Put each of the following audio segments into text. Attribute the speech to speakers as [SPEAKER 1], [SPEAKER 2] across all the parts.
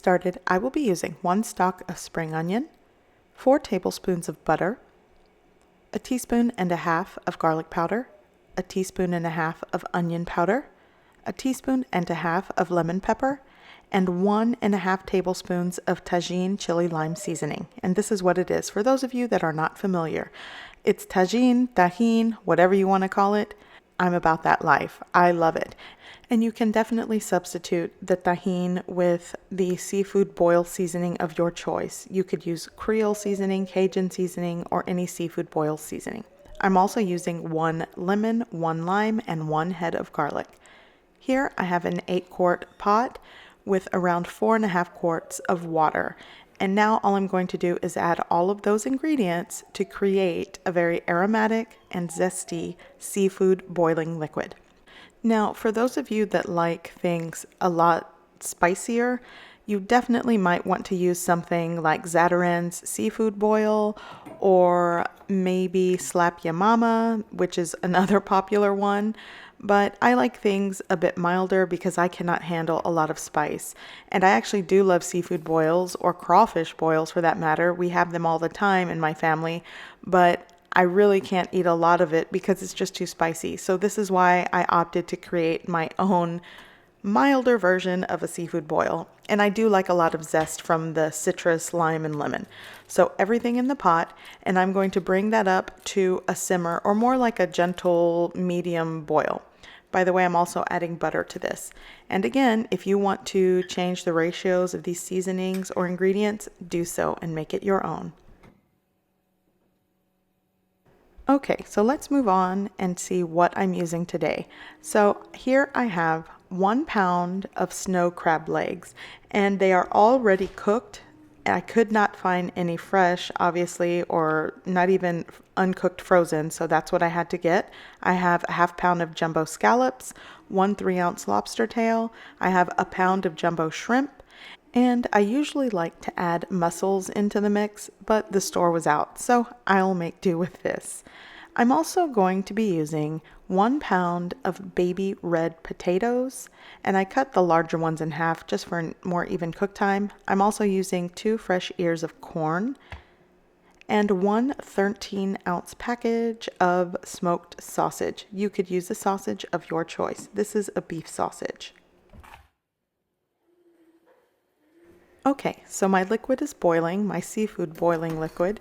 [SPEAKER 1] started, I will be using 1 stalk of spring onion, 4 tablespoons of butter, a teaspoon and a half of garlic powder, a teaspoon and a half of onion powder, a teaspoon and a half of lemon pepper, and 1.5 tablespoons of Tajin chili lime seasoning. And this is what it is. For those of you that are not familiar, it's Tajin, Tajin, whatever you want to call it. I'm about that life. I love it. And you can definitely substitute the Tajin with the seafood boil seasoning of your choice. You could use Creole seasoning, Cajun seasoning, or any seafood boil seasoning. I'm also using 1 lemon, 1 lime, and 1 head of garlic. Here I have an 8-quart pot with around 4.5 quarts of water. And now all I'm going to do is add all of those ingredients to create a very aromatic and zesty seafood boiling liquid. Now, for those of you that like things a lot spicier, you definitely might want to use something like Zatarain's seafood boil, or maybe Slap Ya Mama, which is another popular one. But I like things a bit milder because I cannot handle a lot of spice. And I actually do love seafood boils, or crawfish boils for that matter. We have them all the time in my family, but I really can't eat a lot of it because it's just too spicy. So this is why I opted to create my own milder version of a seafood boil. And I do like a lot of zest from the citrus, lime, and lemon. So everything in the pot, and I'm going to bring that up to a simmer, or more like a gentle medium boil. By the way, I'm also adding butter to this. And again, if you want to change the ratios of these seasonings or ingredients, do so and make it your own. Okay, so let's move on and see what I'm using today. So here I have 1 pound of snow crab legs, and they are already cooked. I could not find any fresh, obviously, or not even uncooked frozen, so that's what I had to get. I have a 1/2 pound of jumbo scallops, 1 3-ounce lobster tail, I have a pound of jumbo shrimp, and I usually like to add mussels into the mix, but the store was out, so I'll make do with this. I'm also going to be using 1 pound of baby red potatoes, and I cut the larger ones in half just for more even cook time. I'm also using 2 fresh ears of corn and 1 13-ounce package of smoked sausage. You could use the sausage of your choice. This is a beef sausage. Okay, so my liquid is boiling, my seafood boiling liquid.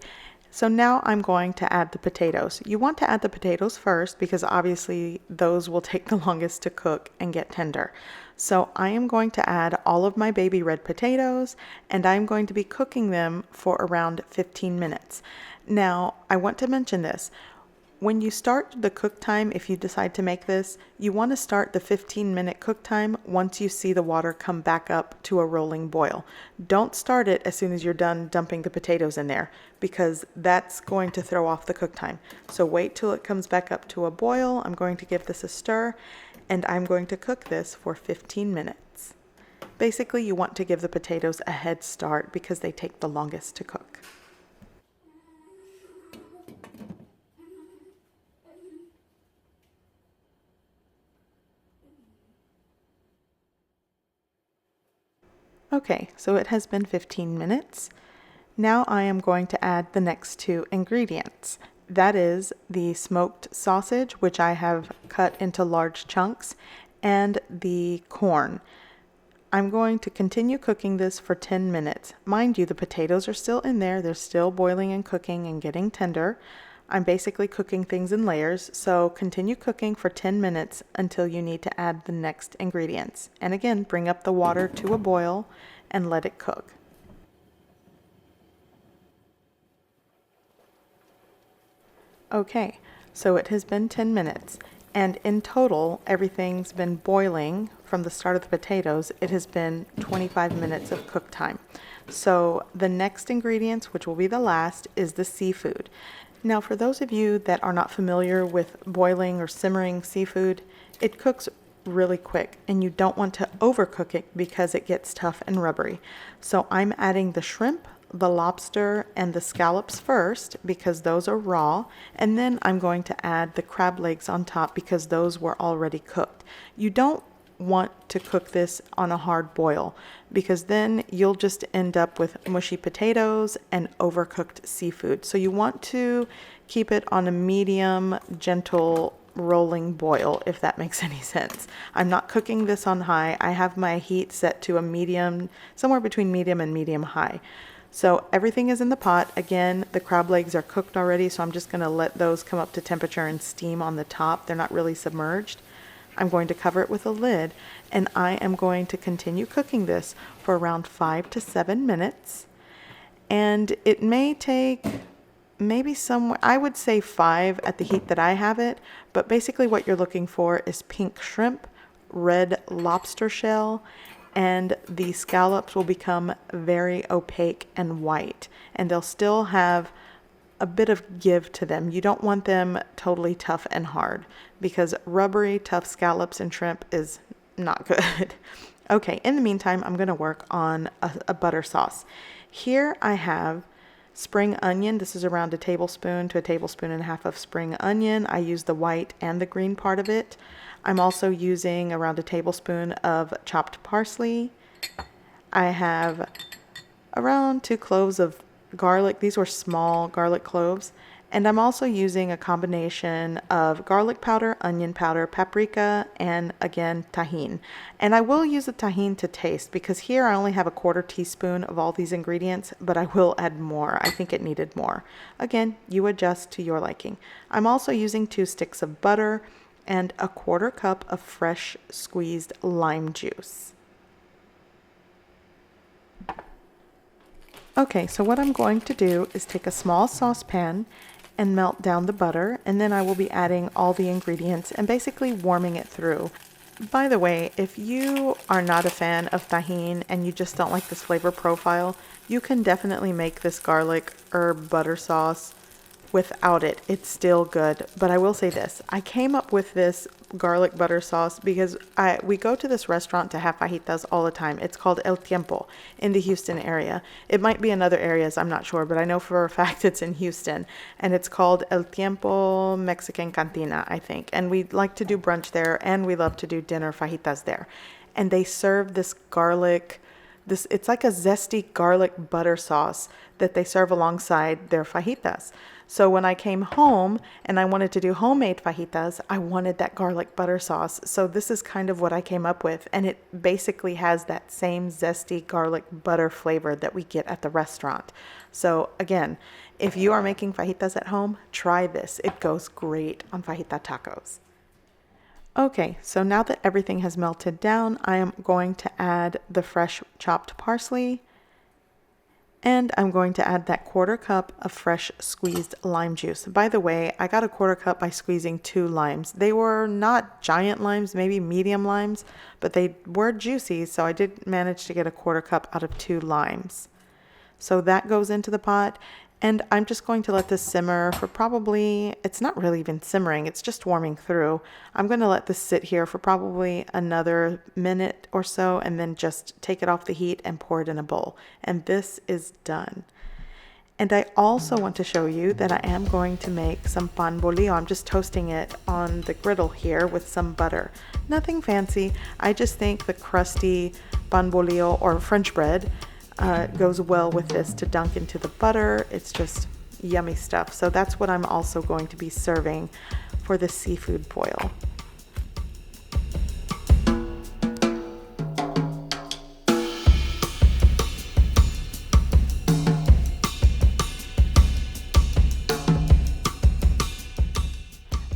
[SPEAKER 1] So now I'm going to add the potatoes. You want to add the potatoes first because obviously those will take the longest to cook and get tender. So I am going to add all of my baby red potatoes, and I'm going to be cooking them for around 15 minutes. Now, I want to mention this. When you start the cook time, if you decide to make this, you want to start the 15-minute cook time once you see the water come back up to a rolling boil. Don't start it as soon as you're done dumping the potatoes in there, because that's going to throw off the cook time. So wait till it comes back up to a boil. I'm going to give this a stir, and I'm going to cook this for 15 minutes. Basically, you want to give the potatoes a head start because they take the longest to cook. Okay, so it has been 15 minutes. Now I am going to add the next 2 ingredients. That is the smoked sausage, which I have cut into large chunks, and the corn. I'm going to continue cooking this for 10 minutes. Mind you, the potatoes are still in there. They're still boiling and cooking and getting tender. I'm basically cooking things in layers, so continue cooking for 10 minutes until you need to add the next ingredients. And again, bring up the water to a boil and let it cook. Okay, so it has been 10 minutes, and in total, everything's been boiling from the start of the potatoes. It has been 25 minutes of cook time. So the next ingredients, which will be the last, is the seafood. Now, for those of you that are not familiar with boiling or simmering seafood, it cooks really quick, and you don't want to overcook it because it gets tough and rubbery. So I'm adding the shrimp, the lobster, and the scallops first because those are raw, and then I'm going to add the crab legs on top because those were already cooked. You don't want to cook this on a hard boil, because then you'll just end up with mushy potatoes and overcooked seafood. So you want to keep it on a medium, gentle, rolling boil, if that makes any sense. I'm not cooking this on high. I have my heat set to a medium, somewhere between medium and medium high. So everything is in the pot. Again, the crab legs are cooked already, so I'm just going to let those come up to temperature and steam on the top. They're not really submerged. I'm going to cover it with a lid, and I am going to continue cooking this for around 5 to 7 minutes. And it may take maybe somewhere, I would say 5 at the heat that I have it, but basically what you're looking for is pink shrimp, red lobster shell, and the scallops will become very opaque and white, and they'll still have a bit of give to them. You don't want them totally tough and hard, because rubbery, tough scallops and shrimp is not good. Okay, in the meantime, I'm going to work on a butter sauce. Here I have spring onion. This is around a tablespoon to a tablespoon and a half of spring onion. I use the white and the green part of it. I'm also using around a tablespoon of chopped parsley. I have around 2 cloves of garlic. These were small garlic cloves. And I'm also using a combination of garlic powder, onion powder, paprika, and again, Tajin. And I will use the Tajin to taste, because here I only have a 1/4 teaspoon of all these ingredients, but I will add more. I think it needed more. Again, you adjust to your liking. I'm also using 2 sticks of butter and a 1/4 cup of fresh squeezed lime juice. Okay, so what I'm going to do is take a small saucepan and melt down the butter, and then I will be adding all the ingredients and basically warming it through. By the way, if you are not a fan of Tajin and you just don't like this flavor profile, you can definitely make this garlic herb butter sauce without it. It's still good. But I will say this, I came up with this garlic butter sauce because we go to this restaurant to have fajitas all the time. It's called El Tiempo in the Houston area. It might be in other areas, I'm not sure, but I know for a fact it's in Houston. And it's called El Tiempo Mexican Cantina, I think. And we like to do brunch there, and we love to do dinner fajitas there. And they serve this garlic, it's like a zesty garlic butter sauce that they serve alongside their fajitas. So when I came home and I wanted to do homemade fajitas, I wanted that garlic butter sauce. So this is kind of what I came up with. And it basically has that same zesty garlic butter flavor that we get at the restaurant. So again, if you are making fajitas at home, try this. It goes great on fajita tacos. Okay, so now that everything has melted down, I am going to add the fresh chopped parsley. And I'm going to add that 1/4 cup of fresh squeezed lime juice. By the way, I got a 1/4 cup by squeezing 2 limes. They were not giant limes, maybe medium limes, but they were juicy, so I did manage to get a 1/4 cup out of 2 limes. So that goes into the pot, and I'm just going to let this simmer for probably, it's not really even simmering, it's just warming through. I'm going to let this sit here for probably another minute or so, and then just take it off the heat and pour it in a bowl. And this is done. And I also want to show you that I am going to make some pan bolillo. I'm just toasting it on the griddle here with some butter. Nothing fancy. I just think the crusty pan bolillo or French bread goes well with this to dunk into the butter. It's just yummy stuff. So that's what I'm also going to be serving for the seafood boil.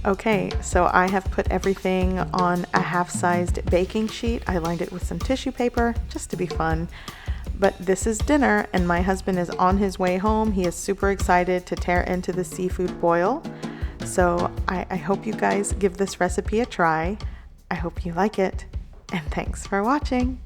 [SPEAKER 1] Okay, so I have put everything on a half-sized baking sheet. I lined it with some tissue paper just to be fun. But this is dinner, and my husband is on his way home. He is super excited to tear into the seafood boil. So I hope you guys give this recipe a try. I hope you like it, and thanks for watching.